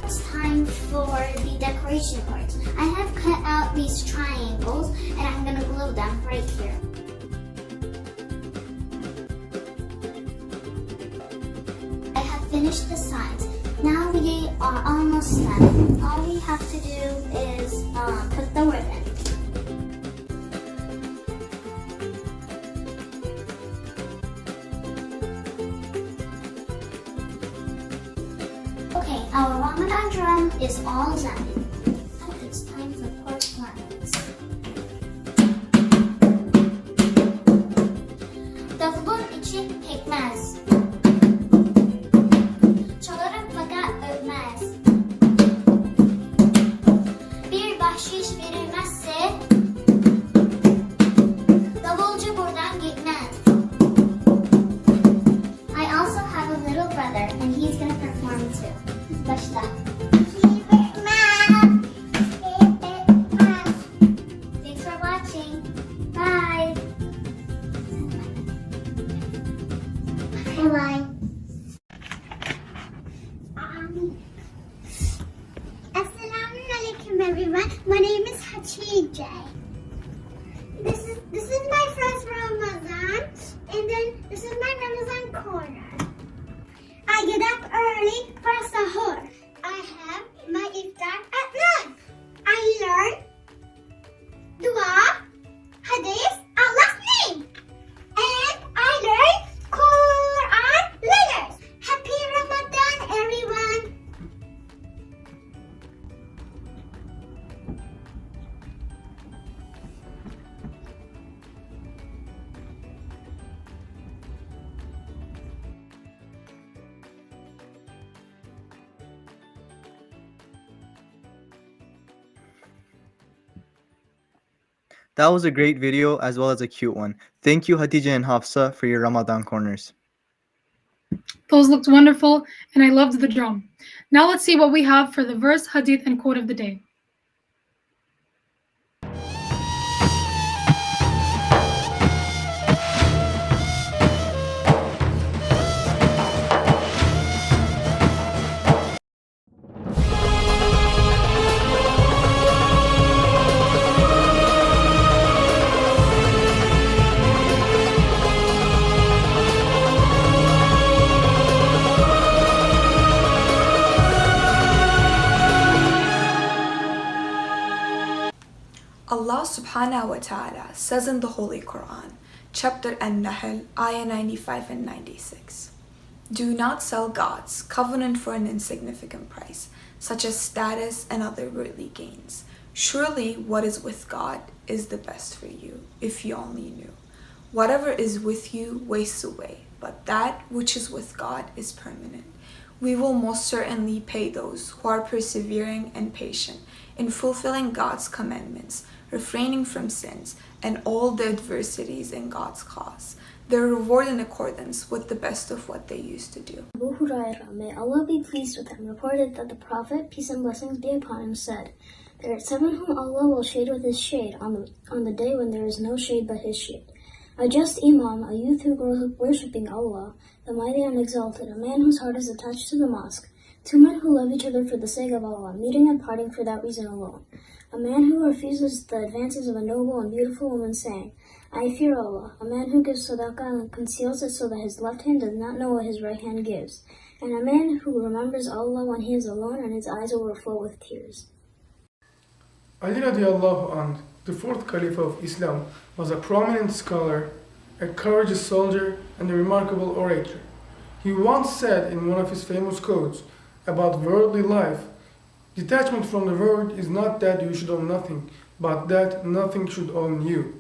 It's time for the decoration parts. I have cut out these triangles and I'm going to glue them right here. I have finished the sides. Now we are almost done. All we have to do is put the ribbon. Okay, our Ramadan drum is all done. Now it's time for pork garments. Davulun içi pekmez. Çalarım fakat öpmez. Bir bahşiş verilmezse davulcu buradan gitmez. I also have a little brother and he's gonna perform too. Başla. Thanks for watching. Bye. Bye. Assalamu alaikum everyone. My name is Hachijay. This is my first Ramadan, and then this is my Ramadan corner. I get up early for sahur. I have my iftar at 9. I learn dua, hadith, Allah's name, and I learn Quran letters. Happy Ramadan, everyone. That was a great video as well as a cute one. Thank you Hatija and Hafsa for your Ramadan corners. Those looked wonderful, and I loved the drum. Now let's see what we have for the verse, hadith, and quote of the day. Allah subhanahu wa ta'ala says in the Holy Quran, chapter An-Nahl, ayah 95 and 96, "Do not sell God's covenant for an insignificant price, such as status and other worldly gains. Surely what is with God is the best for you, if you only knew. Whatever is with you wastes away, but that which is with God is permanent. We will most certainly pay those who are persevering and patient in fulfilling God's commandments, refraining from sins, and all the adversities in God's cause. Their reward in accordance with the best of what they used to do." Abu Hurairah, may Allah be pleased with him, reported that the Prophet, peace and blessings be upon him, said, "There are 7 whom Allah will shade with his shade on the day when there is no shade but his shade. A just Imam, a youth who grows up worshipping Allah, the Mighty and Exalted, a man whose heart is attached to the mosque, two men who love each other for the sake of Allah, meeting and parting for that reason alone. A man who refuses the advances of a noble and beautiful woman, saying, I fear Allah. A man who gives sadaqah and conceals it so that his left hand does not know what his right hand gives. And a man who remembers Allah when he is alone and his eyes overflow with tears. Ali radiallahu anh, the fourth Caliph of Islam, was a prominent scholar, a courageous soldier, and a remarkable orator. He once said in one of his famous quotes about worldly life, detachment from the world is not that you should own nothing, but that nothing should own you.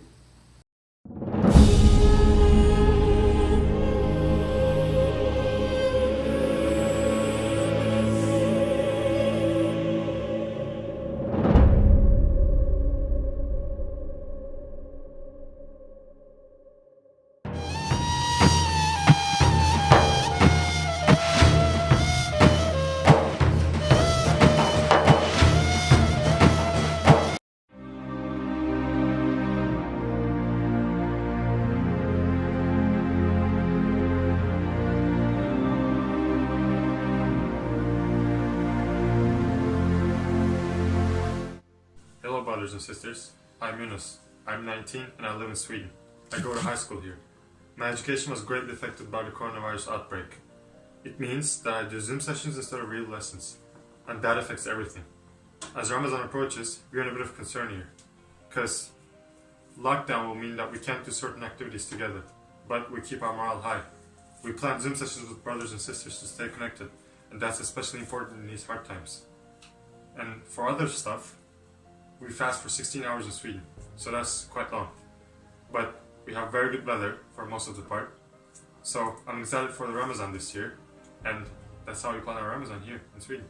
Hello brothers and sisters, I'm Yunus. I'm 19 and I live in Sweden. I go to high school here. My education was greatly affected by the coronavirus outbreak. It means that I do Zoom sessions instead of real lessons, and that affects everything. As Ramadan approaches, we're in a bit of concern here, because lockdown will mean that we can't do certain activities together, but we keep our morale high. We plan Zoom sessions with brothers and sisters to stay connected, and that's especially important in these hard times. And for other stuff, we fast for 16 hours in Sweden, so that's quite long. But we have very good weather for most of the part, so I'm excited for the Ramadan this year, and that's how we plan our Ramadan here in Sweden.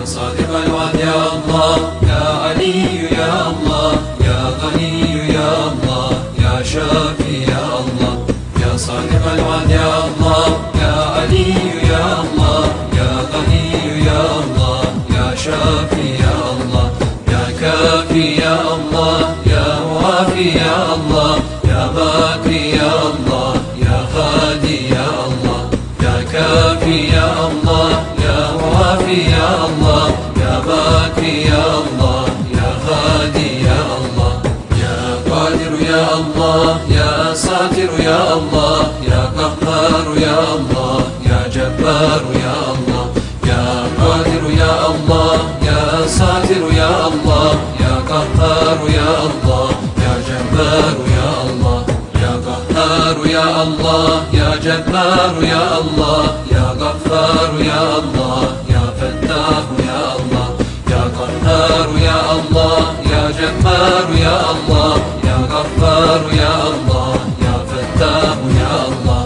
صادق الوعد يا الله يا علي يا الله يا غني يا الله يا شافي يا الله يا صادق الوعد يا الله يا علي يا الله يا غني يا الله يا شافي يا الله يا كافي يا الله يا وافي يا الله يا باقي يا الله يا هادي يا الله يا كافي يا الله يا وافي يا الله يا باقي يا الله يا هادي يا الله يا قادر يا الله يا ساتر يا الله يا قهار يا الله يا جبار يا الله يا قادر يا الله يا ساتر يا الله يا قهار يا الله يا جبار يا الله يا قهار يا الله يا جبار يا الله يا غفار يا الله يا فتاح يا الله يا قهار يا الله يا جبار يا الله يا غفار يا الله يا فتاح يا الله.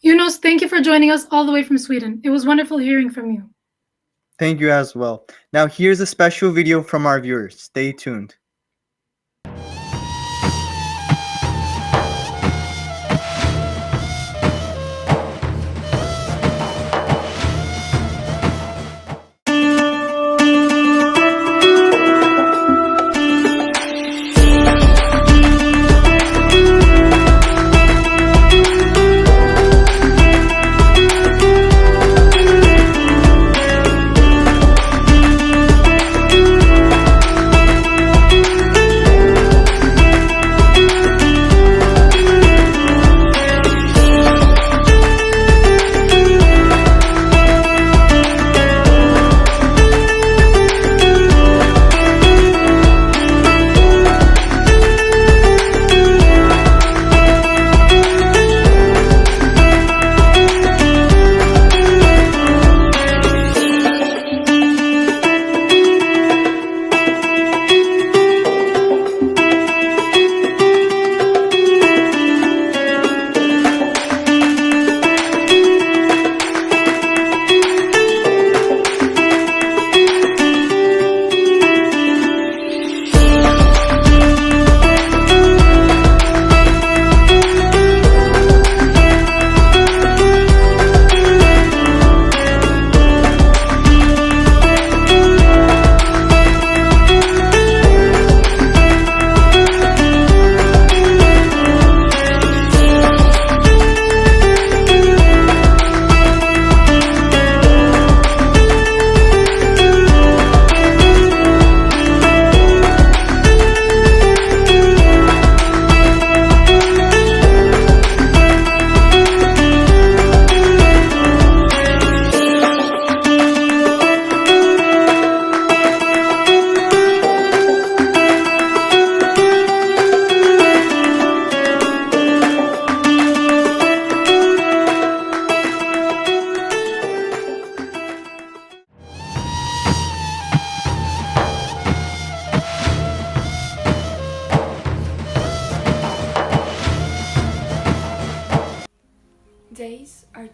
Yunus, thank you for joining us all the way from Sweden. It was wonderful hearing from you. Thank you as well. Now here's a special video from our viewers. Stay tuned.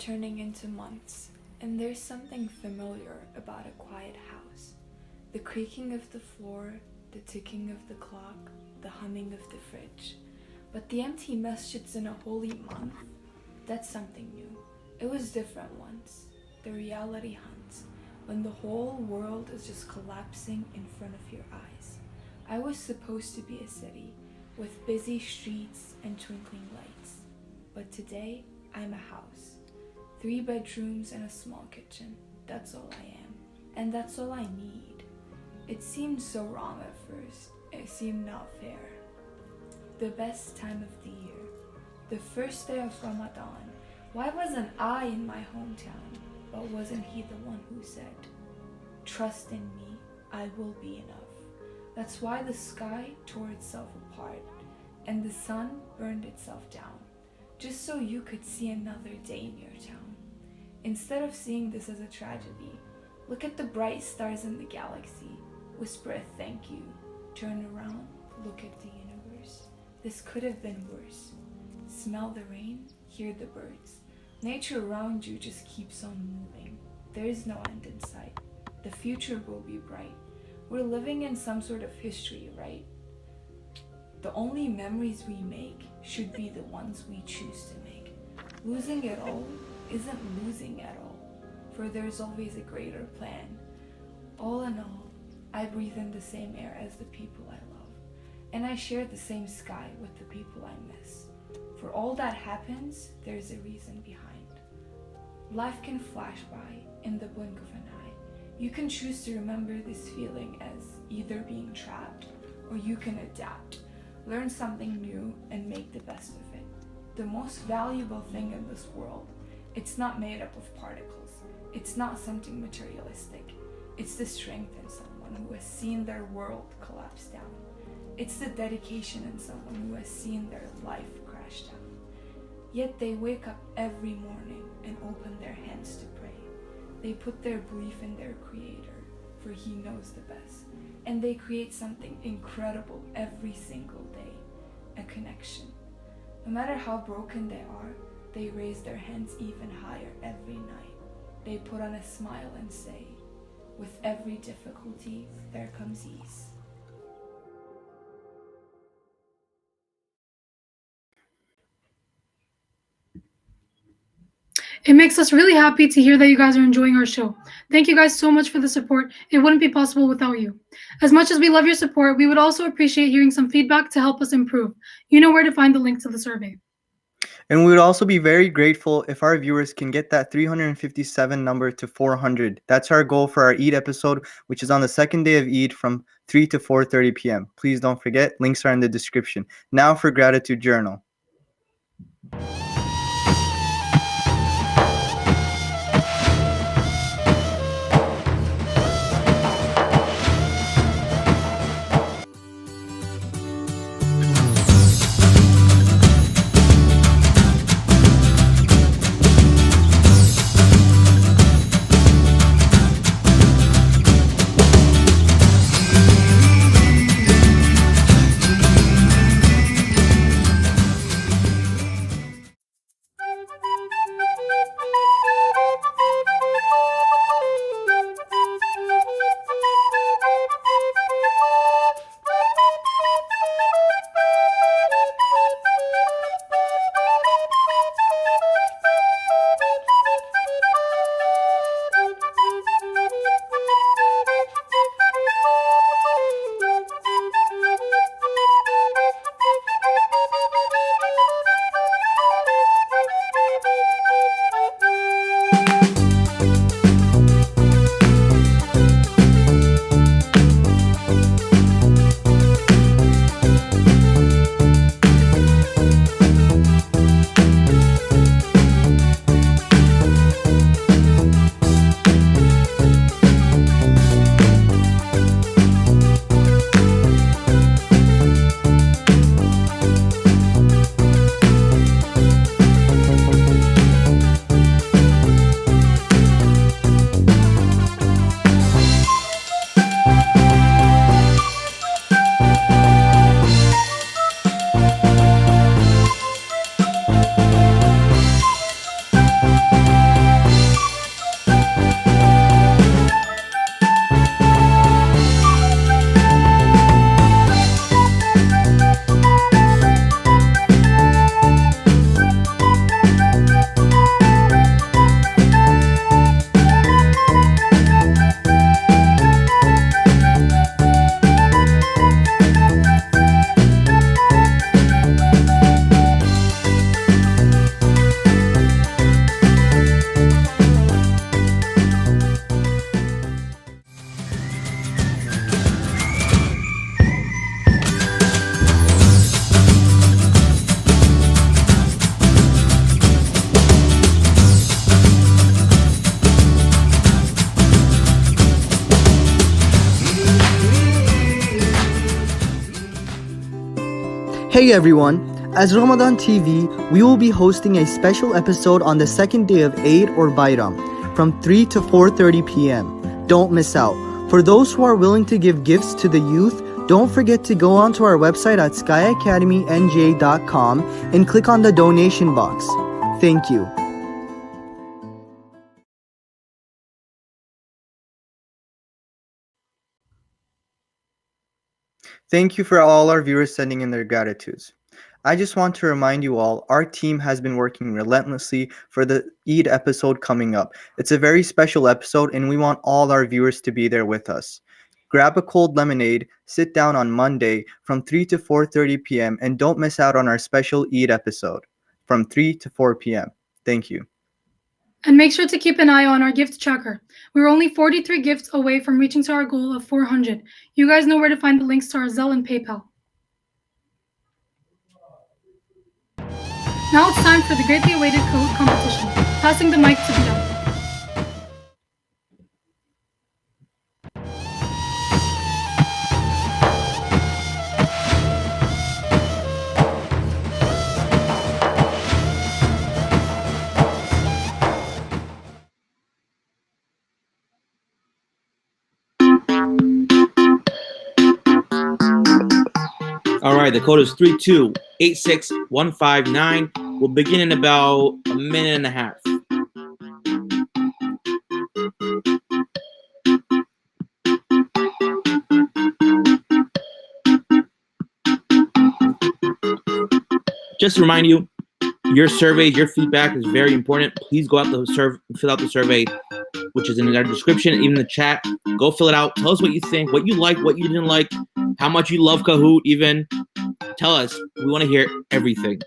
turning into months, and there's something familiar about a quiet house. The creaking of the floor, the ticking of the clock, the humming of the fridge. But the empty masjids in a holy month, that's something new. It was different once. The reality hunts, when the whole world is just collapsing in front of your eyes. I was supposed to be a city with busy streets and twinkling lights. But today, I'm a house. 3 bedrooms and a small kitchen. That's all I am. And that's all I need. It seemed so wrong at first. It seemed not fair. The best time of the year. The first day of Ramadan. Why wasn't I in my hometown? But wasn't he the one who said, "Trust in me, I will be enough"? That's why the sky tore itself apart and the sun burned itself down, just so you could see another day in your town. Instead of seeing this as a tragedy, look at the bright stars in the galaxy, whisper a thank you, turn around, look at the universe. This could have been worse. Smell the rain, hear the birds. Nature around you just keeps on moving. There is no end in sight. The future will be bright. We're living in some sort of history, right? The only memories we make should be the ones we choose to make. Losing it all isn't losing at all, for there's always a greater plan. All in all, I breathe in the same air as the people I love, and I share the same sky with the people I miss. For all that happens, there's a reason behind. Life can flash by in the blink of an eye. You can choose to remember this feeling as either being trapped, or you can adapt, learn something new, and make the best of it. The most valuable thing in this world, it's not made up of particles. It's not something materialistic. It's the strength in someone who has seen their world collapse down. It's the dedication in someone who has seen their life crash down. Yet they wake up every morning and open their hands to pray. They put their belief in their Creator, for He knows the best. And they create something incredible every single day, a connection. No matter how broken they are, they raise their hands even higher every night. They put on a smile and say, "With every difficulty, there comes ease." It makes us really happy to hear that you guys are enjoying our show. Thank you guys so much for the support. It wouldn't be possible without you. As much as we love your support, we would also appreciate hearing some feedback to help us improve. You know where to find the link to the survey. And we would also be very grateful if our viewers can get that 357 number to 400. That's our goal for our Eid episode, which is on the second day of Eid from 3 to 4:30 p.m. Please don't forget, links are in the description. Now for Gratitude Journal. Hey everyone, as Ramadan TV, we will be hosting a special episode on the second day of Eid or Bayram from 3 to 4:30 p.m. Don't miss out. For those who are willing to give gifts to the youth, don't forget to go onto our website at skyacademynj.com and click on the donation box. Thank you. Thank you for all our viewers sending in their gratitudes. I just want to remind you all, our team has been working relentlessly for the Eid episode coming up. It's a very special episode and we want all our viewers to be there with us. Grab a cold lemonade, sit down on Monday from 3 to 4:30 p.m. and don't miss out on our special Eid episode from 3 to 4 p.m. Thank you. And make sure to keep an eye on our gift tracker. We're only 43 gifts away from reaching to our goal of 400. You guys know where to find the links to our Zelle and PayPal. Now it's time for the greatly awaited Kahoot competition. Passing the mic to Bilal. All right, the code is 3286159. We'll begin in about a minute and a half. Just to remind you, your surveys, your feedback is very important. Please go out fill out the survey, which is in our description, even in the chat. Go fill it out. Tell us what you think, what you like, what you didn't like, how much you love Kahoot even. Tell us. We want to hear everything.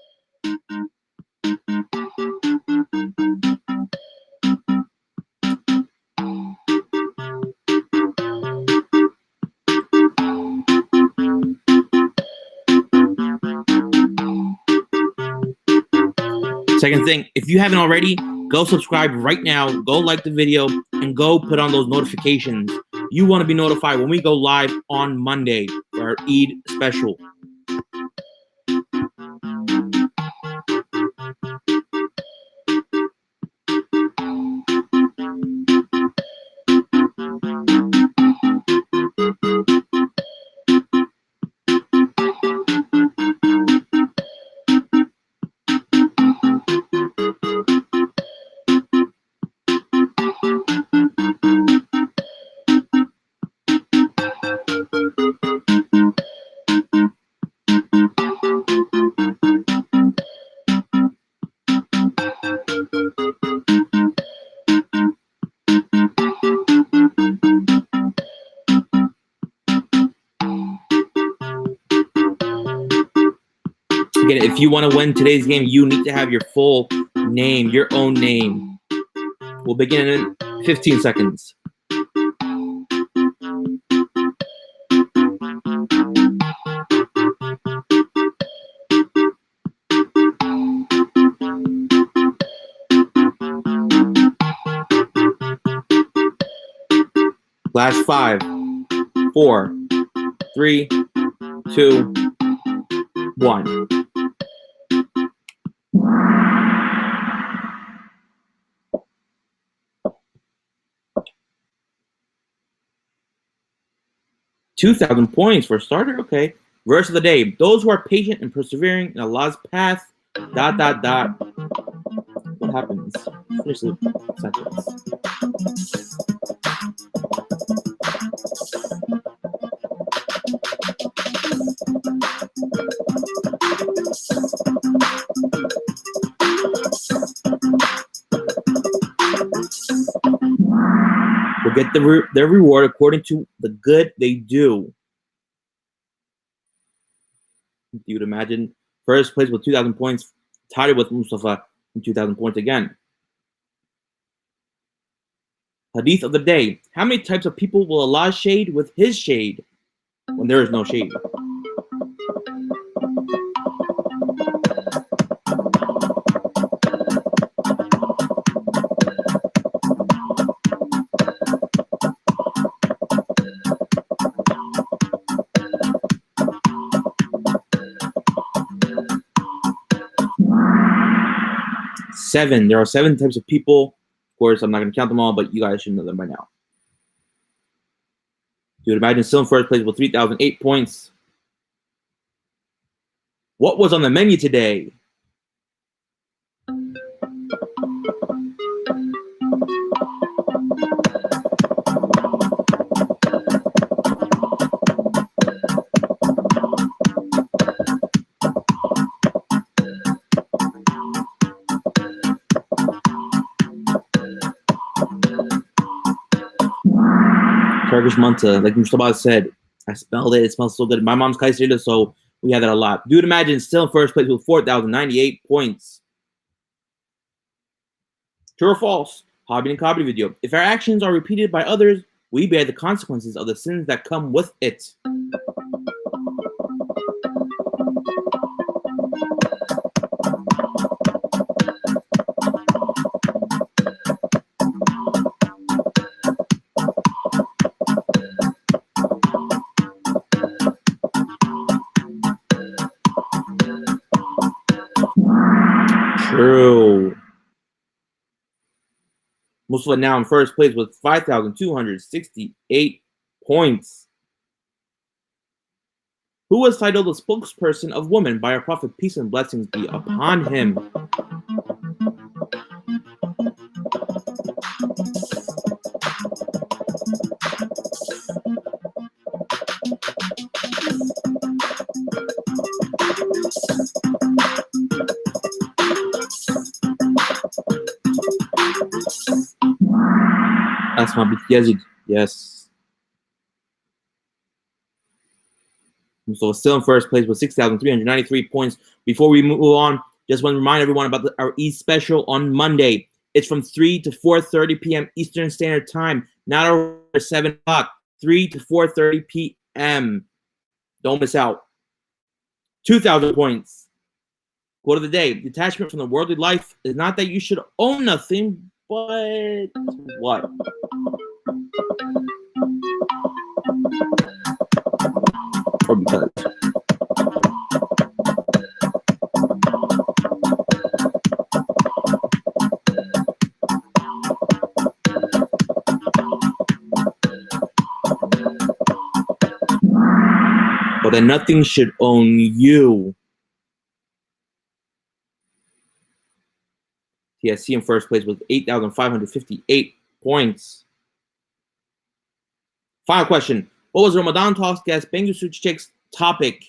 Second thing, if you haven't already, go subscribe right now, go like the video, and go put on those notifications. You want to be notified when we go live on Monday for our Eid special. Again, if you want to win today's game, you need to have your full name, your own name. We'll begin in 15 seconds. Last 5, 4, 3, 2, 1. $2,000 points for a starter. Okay. Verse of the day: those who are patient and persevering in Allah's path. ... What happens? Finish the sentence. Will get their reward according to the good they do. You would imagine first place with 2,000 points, tied with Mustafa and 2,000 points again. Hadith of the day: how many types of people will Allah shade with His shade when there is no shade? 7. There are 7 types of people. Of course, I'm not going to count them all, but you guys should know them by now. You would imagine still in first place with 3,008 points. What was on the menu today? Turkish manta, like Mustafa said, I smelled it. It smells so good. My mom's Kayseri'li, so we have that a lot. Dude, imagine still in first place with 4,098 points. True or false? Habil and Qabil video. If our actions are repeated by others, we bear the consequences of the sins that come with it. True. Mustafa now in first place with 5,268 points. Who was titled the spokesperson of woman by our prophet, peace and blessings be upon him? Asma bint Yazid. Yes. So still in first place with 6,393 points. Before we move on, just want to remind everyone about our Eid special on Monday. It's from 3 to 4:30 p.m. Eastern Standard Time, not over 7 o'clock. 3 to 4:30 p.m. Don't miss out. 2,000 points. Quote of the day: detachment from the worldly life is not that you should own nothing, but what? Or because. But then nothing should own you. TSC in first place with 8,558 points. Final question. What was Ramadan Talks guest Bengisu Chick's topic?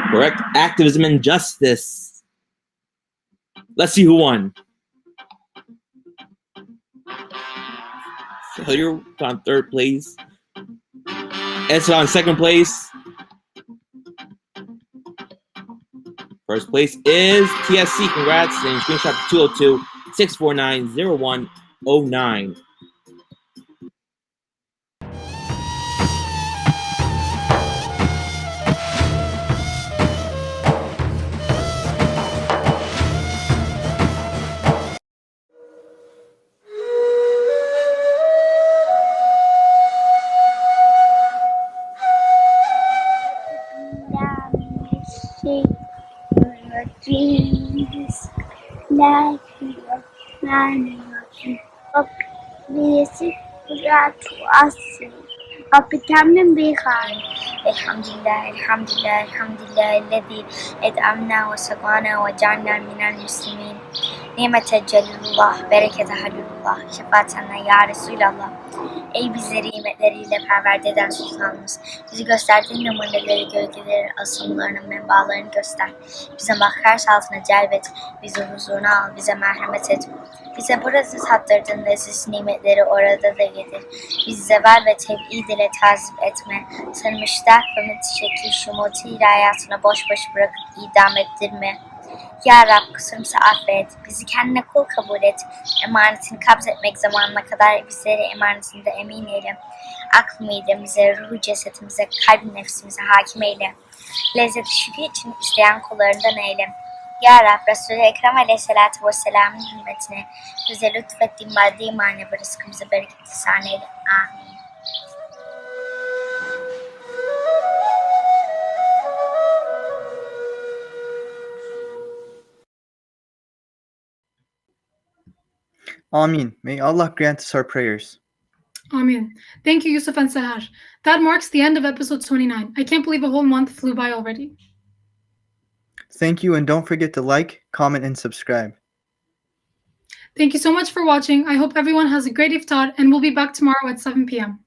Correct. Activism and justice. Let's see who won. Failure on third place. Esra on second place. First place is TSC. Congrats. And screenshot to 202-649-0109. الحمد لله الحمد لله الحمد لله الذي أدعمنا وسقانا وجعلنا من المسلمين نعمة جليل الله بركة حلول الله şefaatine ya Resulallah. Ey bizleri nimetleriyle perverde eden sultanımız, bizi gösterdiğin numaraları, gölgelerin asıllarının menbaalarını göster. Bize mahkar altına celbet, bizi huzuruna al, bize merhamet et. Bize burada tattırdığın leziz nimetleri orada da getir. Bizi zeval ve teb'id ile tazip etme. Seni müştak ve müteşekkir şumutiyle hayatına boş boş bırakıp idam ettirme. Ya Rab, kusurumuzu affet, bizi kendine kul kabul et, emanetini kabz etmek zamanına kadar bizleri emanetinde emin eyle, aklı midemize, ruhu cesetimize, kalbi nefsimize hakim eyle. lezzeti şüphe için isteyen kullarından eyle. Ya Rab, Resul-i Ekrem Aleyhisselatü Vesselam'ın hürmetine bize lütfettiğin maddi manevi rızkımızı bereket ihsan eyle. Amin. Amin. May Allah grant us our prayers. Amen. Thank you, Yusuf and Sahar. That marks the end of episode 29. I can't believe a whole month flew by already. Thank you, and don't forget to like, comment, and subscribe. Thank you so much for watching. I hope everyone has a great iftar, and we'll be back tomorrow at 7 p.m.